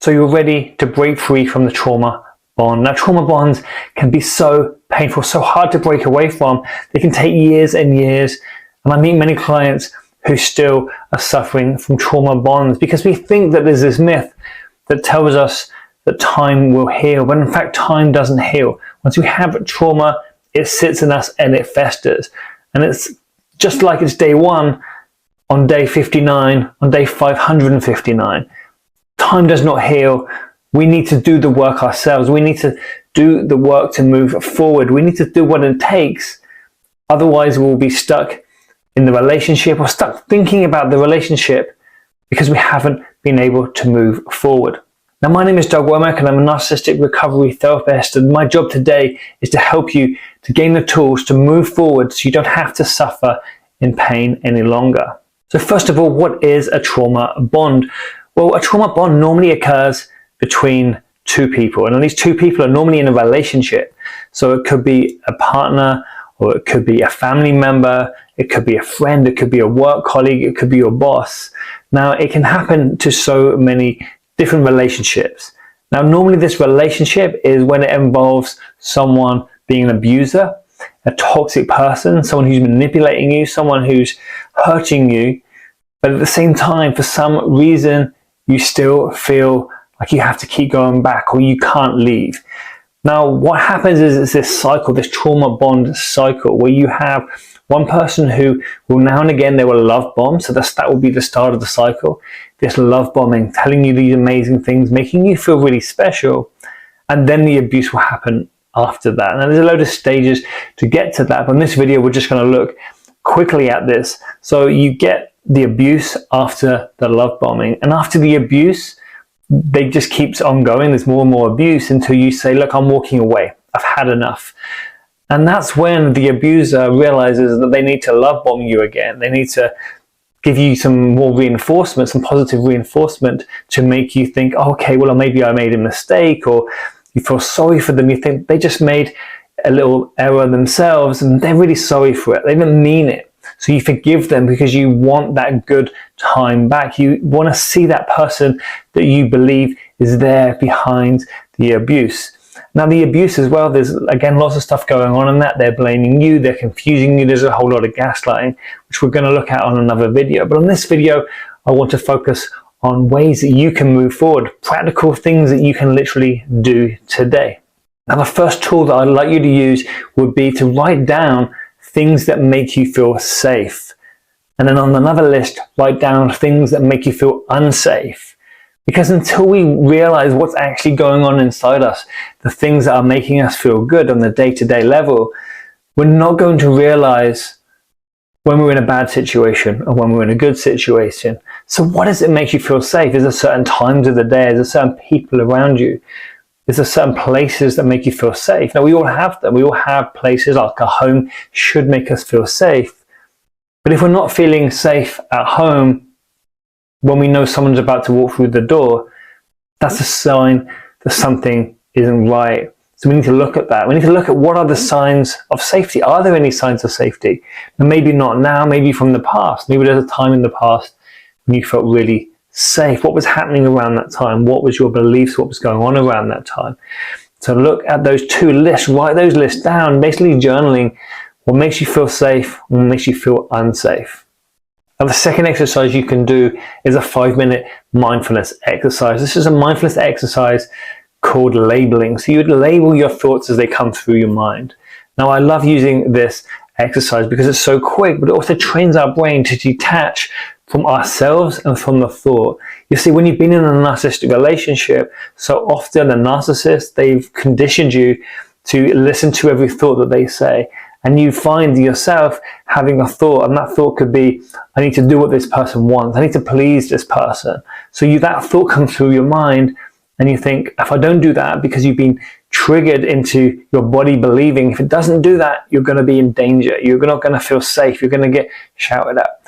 So you're ready to break free from the trauma bond. Now, trauma bonds can be so painful, so hard to break away from. They can take years and years. And I meet many clients who still are suffering from trauma bonds because we think that there's this myth that tells us that time will heal, when in fact time doesn't heal. Once we have trauma, it sits in us and it festers. And it's just like it's day one, on day 59, on day 559. Time does not heal. We need to do the work ourselves. We need to do the work to move forward. We need to do what it takes. Otherwise, we'll be stuck in the relationship or stuck thinking about the relationship because we haven't been able to move forward. Now, my name is Doug Womack and I'm a narcissistic recovery therapist, and my job today is to help you to gain the tools to move forward so you don't have to suffer in pain any longer. So first of all, what is a trauma bond? Well, a trauma bond normally occurs between two people, and these two people are normally in a relationship. So it could be a partner, or it could be a family member, it could be a friend, it could be a work colleague, it could be your boss. Now, it can happen to so many different relationships. Now, normally this relationship is when it involves someone being an abuser, a toxic person, someone who's manipulating you, someone who's hurting you, but at the same time, for some reason, you still feel like you have to keep going back or you can't leave. Now, what happens is it's this cycle, this trauma bond cycle, where you have one person who will now and again, they will love bomb. So that will be the start of the cycle. This love bombing, telling you these amazing things, making you feel really special. And then the abuse will happen after that. Now, there's a load of stages to get to that. But in this video, we're just going to look quickly at this. So you get the abuse after the love bombing. And after the abuse, they just keeps on going. There's more and more abuse until you say, look, I'm walking away. I've had enough. And that's when the abuser realizes that they need to love bomb you again. They need to give you some more reinforcement, some positive reinforcement to make you think, oh, okay, well, maybe I made a mistake, or you feel sorry for them. You think they just made a little error themselves and they're really sorry for it. They didn't mean it. So you forgive them because you want that good time back. You want to see that person that you believe is there behind the abuse. Now, the abuse as well, there's again lots of stuff going on in that. They're blaming you, they're confusing you, there's a whole lot of gaslighting, which we're going to look at on another video. But on this video, I want to focus on ways that you can move forward, practical things that you can literally do today. Now, the first tool that I'd like you to use would be to write down things that make you feel safe. And then on another list, write down things that make you feel unsafe. Because until we realize what's actually going on inside us, the things that are making us feel good on the day-to-day level, we're not going to realize when we're in a bad situation or when we're in a good situation. So what does it make you feel safe? Is there certain times of the day? Is there certain people around you? Is there certain places that make you feel safe? Now, we all have them. We all have places, like a home should make us feel safe. But if we're not feeling safe at home, when we know someone's about to walk through the door, that's a sign that something isn't right. So we need to look at that. We need to look at what are the signs of safety. Are there any signs of safety? And maybe not now, maybe from the past. Maybe there's a time in the past when you felt really safe. What was happening around that time? What was your beliefs? What was going on around that time? So look at those two lists, write those lists down, basically journaling what makes you feel safe and what makes you feel unsafe. Now, the second exercise you can do is a 5-minute mindfulness exercise. This is a mindfulness exercise called labeling. So you would label your thoughts as they come through your mind. Now, I love using this exercise because it's so quick, but it also trains our brain to detach from ourselves and from the thought. You see, when you've been in a narcissistic relationship, so often the narcissist, they've conditioned you to listen to every thought that they say. And you find yourself having a thought, and that thought could be, I need to do what this person wants. I need to please this person. So that thought comes through your mind, and you think, if I don't do that, because you've been triggered into your body believing, if it doesn't do that, you're going to be in danger. You're not going to feel safe. You're going to get shouted at.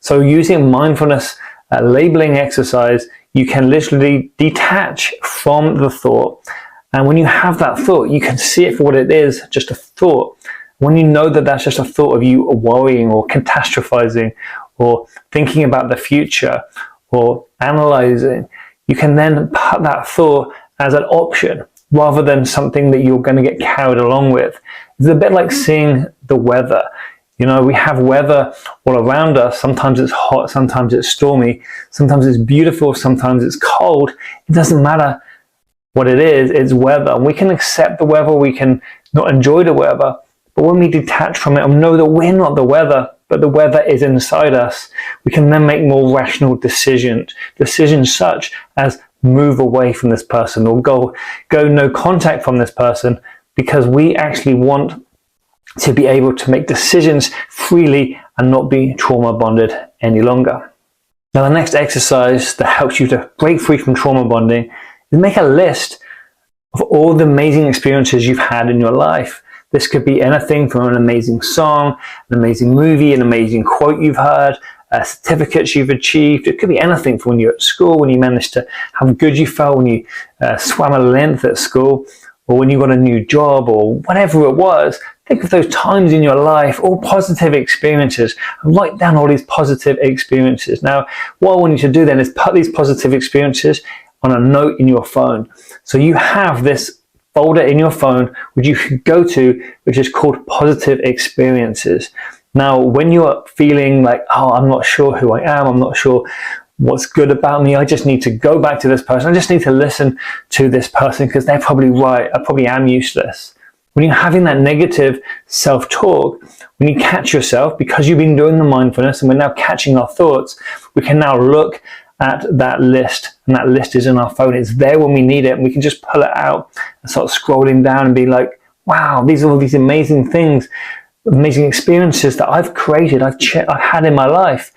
So using mindfulness labeling exercise, you can literally detach from the thought. And when you have that thought, you can see it for what it is, just a thought. When you know that that's just a thought of you worrying or catastrophizing or thinking about the future or analyzing, you can then put that thought as an option rather than something that you're going to get carried along with. It's a bit like seeing the weather. You know, we have weather all around us. Sometimes it's hot, sometimes it's stormy, sometimes it's beautiful, sometimes it's cold. It doesn't matter what it is, it's weather. We can accept the weather, we can not enjoy the weather, but when we detach from it and know that we're not the weather, but the weather is inside us, we can then make more rational decisions such as move away from this person or go no contact from this person, because we actually want to be able to make decisions freely and not be trauma bonded any longer. Now, the next exercise that helps you to break free from trauma bonding is make a list of all the amazing experiences you've had in your life. This could be anything from an amazing song, an amazing movie, an amazing quote you've heard, certificates you've achieved. It could be anything from when you're at school, when you managed to, how good you felt when you swam a length at school, or when you got a new job, or whatever it was. Think of those times in your life, all positive experiences, and write down all these positive experiences. Now, what I want you to do then is put these positive experiences on a note in your phone. So you have this folder in your phone which you can go to, which is called positive experiences. Now, when you're feeling like, oh, I'm not sure who I am, I'm not sure what's good about me, I just need to go back to this person, I just need to listen to this person because they're probably right, I probably am useless. When you're having that negative self-talk, when you catch yourself, because you've been doing the mindfulness and we're now catching our thoughts, we can now look at that list, and that list is in our phone. It's there when we need it, and we can just pull it out and start scrolling down and be like, wow, these are all these amazing things, amazing experiences that I've created, I've had in my life.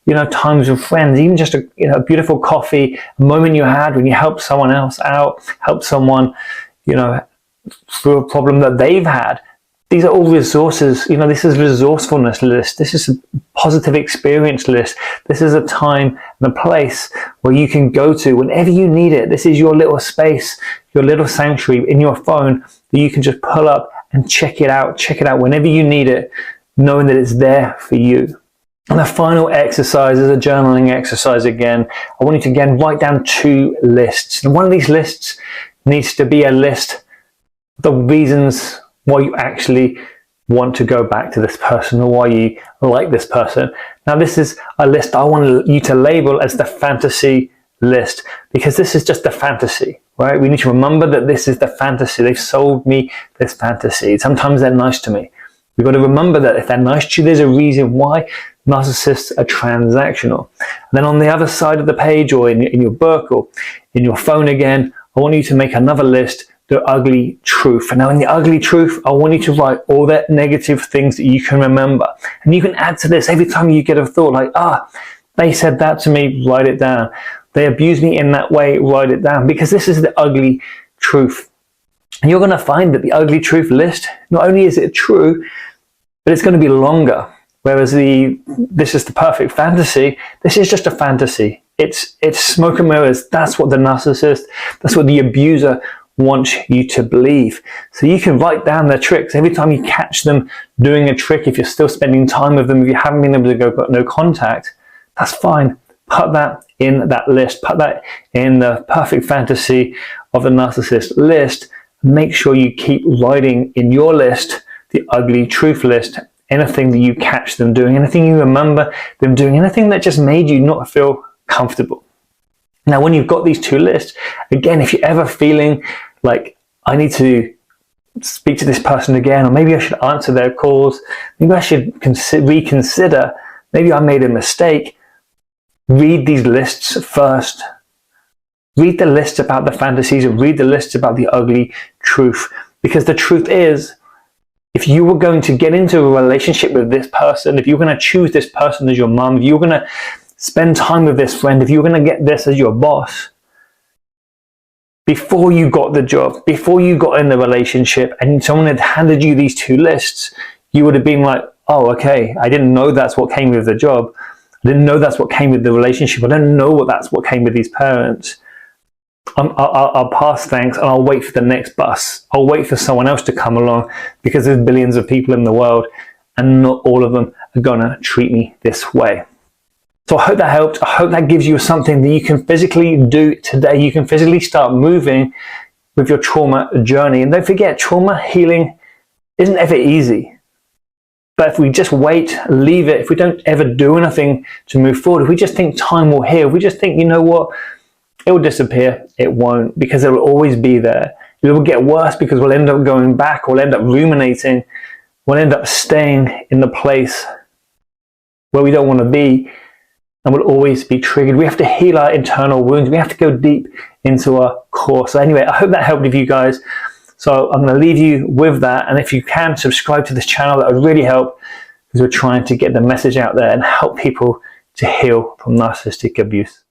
You know, times with friends, even just a beautiful coffee, a moment you had when you helped someone else out, helped someone, through a problem that they've had. These are all resources. This is resourcefulness list. This is a positive experience list. This is a time and a place where you can go to whenever you need it. This is your little space, your little sanctuary in your phone that you can just pull up and check it out whenever you need it, knowing that it's there for you. And the final exercise is a journaling exercise again. I want you to again write down 2 lists. And one of these lists needs to be a list of the reasons why you actually want to go back to this person or why you like this person. Now, this is a list I want you to label as the fantasy list, because this is just a fantasy, right? We need to remember that this is the fantasy. They've sold me this fantasy. Sometimes they're nice to me. We've got to remember that if they're nice to you, there's a reason why. Narcissists are transactional. And then on the other side of the page, or in your book, or in your phone again, I want you to make another list, the ugly truth. And now in the ugly truth, I want you to write all the negative things that you can remember. And you can add to this every time you get a thought like, they said that to me, write it down. They abused me in that way, write it down. Because this is the ugly truth. And you're going to find that the ugly truth list, not only is it true, but it's going to be longer. Whereas this is the perfect fantasy, this is just a fantasy. It's smoke and mirrors. That's what the narcissist, that's what the abuser wants you to believe. So you can write down their tricks. Every time you catch them doing a trick, if you're still spending time with them, if you haven't been able to go got no contact, that's fine. Put that in that list. Put that in the perfect fantasy of the narcissist list. Make sure you keep writing in your list the ugly truth list. Anything that you catch them doing, anything you remember them doing, anything that just made you not feel comfortable. Now, when you've got these 2 lists, again, if you're ever feeling like I need to speak to this person again, or maybe I should answer their calls, maybe I should reconsider, maybe I made a mistake, read these lists first. Read the lists about the fantasies and read the lists about the ugly truth. Because the truth is, if you were going to get into a relationship with this person, if you're going to choose this person as your mom, if you're going to spend time with this friend, if you're going to get this as your boss, before you got the job, before you got in the relationship, and someone had handed you these 2 lists, you would have been like, oh, okay, I didn't know that's what came with the job. I didn't know that's what came with the relationship. I don't know that's what came with these parents. I'll pass thanks, and I'll wait for the next bus. I'll wait for someone else to come along, because there's billions of people in the world and not all of them are gonna treat me this way. So I hope that helped. I hope that gives you something that you can physically do today. You can physically start moving with your trauma journey. And don't forget, trauma healing isn't ever easy. But if we just wait, leave it, if we don't ever do anything to move forward, if we just think time will heal, if we just think, you know what, it will disappear, it won't, because it will always be there. It will get worse because we'll end up going back, we'll end up ruminating, we'll end up staying in the place where we don't want to be, and we'll always be triggered. We have to heal our internal wounds. We have to go deep into our core. So anyway, I hope that helped with you guys. So I'm going to leave you with that. And if you can, subscribe to this channel. That would really help, because we're trying to get the message out there and help people to heal from narcissistic abuse.